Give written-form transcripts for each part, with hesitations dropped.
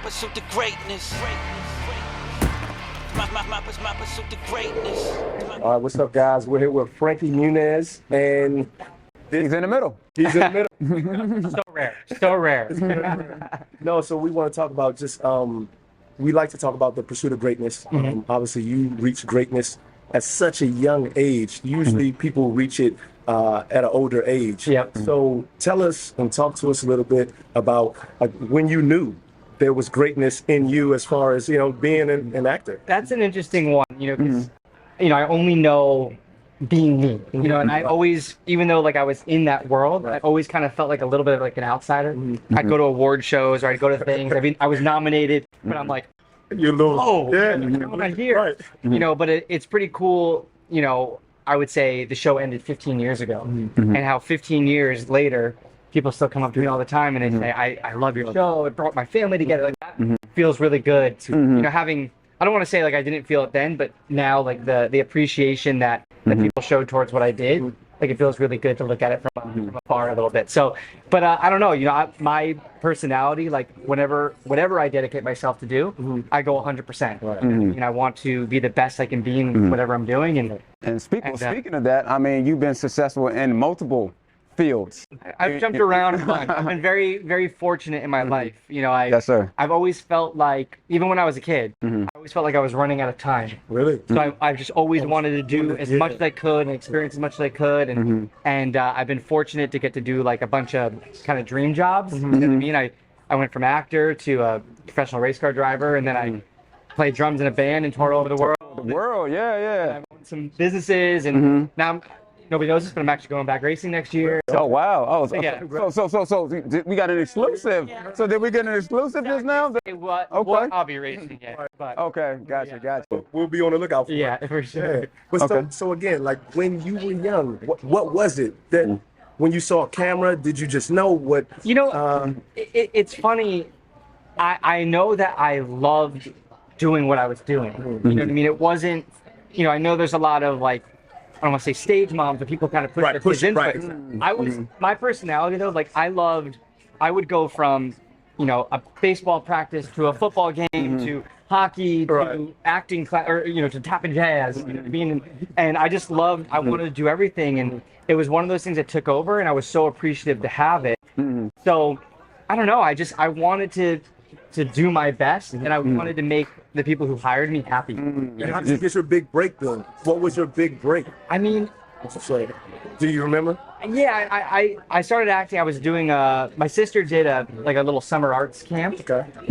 pursuit to greatness. My pursuit to greatness. All right, what's up, guys? We're here with Frankie Muniz, and He's in the middle. he's in the middle. So rare, so rare. No, so we want to talk about just we like to talk about the pursuit of greatness. Obviously, you reach greatness at such a young age. Usually, people reach it at an older age. Yep. So tell us and talk to us a little bit about when you knew there was greatness in you, as far as being an actor. That's an interesting one, because I only know being me, and I always, even though like I was in that world, I always kind of felt like a little bit of like an outsider. I'd go to award shows or I'd go to things. I mean, I was nominated, but I'm like, You know, oh, yeah, I'm not here. right. But it's pretty cool. I would say the show ended 15 years ago, and how 15 years later, people still come up to me all the time and they say, I love your show. It brought my family together. Like that feels really good to, having, I don't want to say like I didn't feel it then, but now like the appreciation that people showed towards what I did, like it feels really good to look at it from afar a little bit. So, but I don't know, my personality, like whatever I dedicate myself to do, I go 100%. Right. I want to be the best I can be in whatever I'm doing. And speaking of that, I mean, you've been successful in multiple fields. I've jumped around a bunch. I've been very, very fortunate in my life. Yes, sir. I've always felt like, even when I was a kid, I always felt like I was running out of time. Really? So I've just always wanted to do as much as I could and experience as much as I could. And I've been fortunate to get to do like a bunch of kind of dream jobs. You know what I mean? I went from actor to a professional race car driver, and then I played drums in a band and toured all over the world. Yeah. I owned some businesses, and now nobody knows this, but I'm actually going back racing next year. Oh wow! Oh, Yeah. so we got an exclusive. So did we get an exclusive just now? What I'll be racing yet. But Okay, gotcha. We'll be on the lookout for it. yeah, for sure. Yeah. But so again, like when you were young, what was it that when you saw a camera, did you just know what? It's funny. I know that I loved doing what I was doing. You know what I mean? It wasn't, I know there's a lot of like, I don't want to say stage moms, but people kind of push their kids into it. I was, my personality though, like I would go from, a baseball practice to a football game to hockey to acting class, or to tap and jazz. You know what I mean? And I just loved. I wanted to do everything, and it was one of those things that took over, and I was so appreciative to have it. So I don't know. I wanted to do my best, and I wanted to make the people who hired me happy. And how did you get your big break then? What was your big break? I mean, do you remember? yeah, I started acting. I was doing my sister did a little summer arts camp,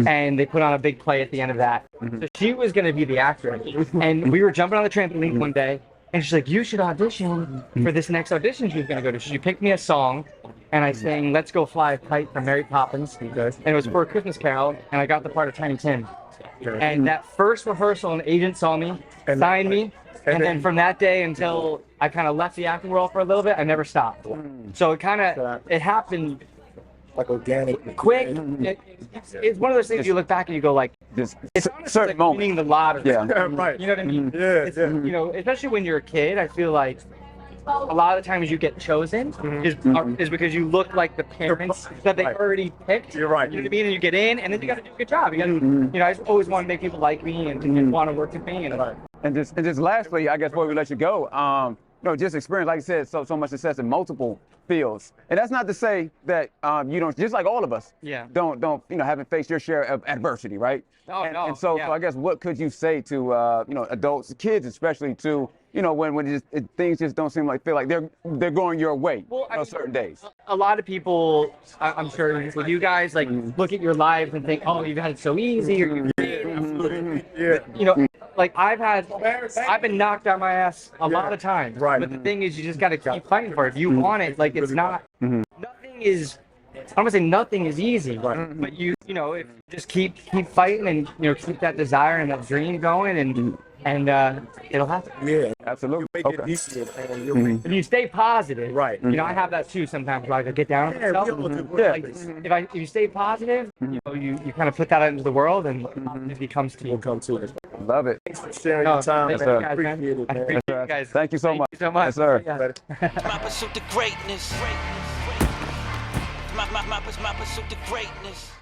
and they put on a big play at the end of that. So she was going to be the actress, and we were jumping on the trampoline one day, and she's like, "You should audition for this next audition she's going to go to." She picked me a song, and I sang "Let's Go Fly a Kite" from Mary Poppins, and it was for a Christmas Carol, and I got the part of Tiny Tim. And that first rehearsal, an agent saw me, signed me, and then from that day until I kind of left the acting world for a little bit, I never stopped. So it happened Like organic. quick. It's one of those things you look back and you go like, Just it's honestly certain like moments. winning the lottery. Yeah. Right. You know what I mean? Yeah, It's, yeah. especially when you're a kid, I feel like a lot of the times you get chosen is because you look like the parents that they already picked. You're right. You know what I mean? And you get in, and then you got to do a good job. You got to, I just always want to make people like me and want to work with me. And just lastly, I guess before we let you go, just experience, like you said, so much success in multiple fields. And that's not to say that you don't, just like all of us, don't haven't faced your share of adversity, right? And so I guess what could you say to adults, kids especially, to when things just don't feel like they're going your way on certain days. A lot of people, I'm sure with you guys, like look at your lives and think, oh, you've had it so easy, or like I've been knocked on my ass a lot of times. Right. But the thing is, you just got to keep fighting for it. If you want it, like it's not. Nothing is. I'm gonna say nothing is easy, but you if you just keep fighting and keep that desire and that dream going, and it'll happen. Yeah, Absolutely. make it easier. And If you stay positive, Right. I have that too sometimes. Where I could get down on myself. Like, if you stay positive, you kind of put that out into the world, and positivity comes to you. we'll come to it. Love it. Thanks for sharing your time. Thank man. you guys, man. Appreciate it, I man. appreciate you guys. Thank you so much. Thank you so much. Yes, sir. Yeah. My pursuit to greatness. My pursuit to greatness.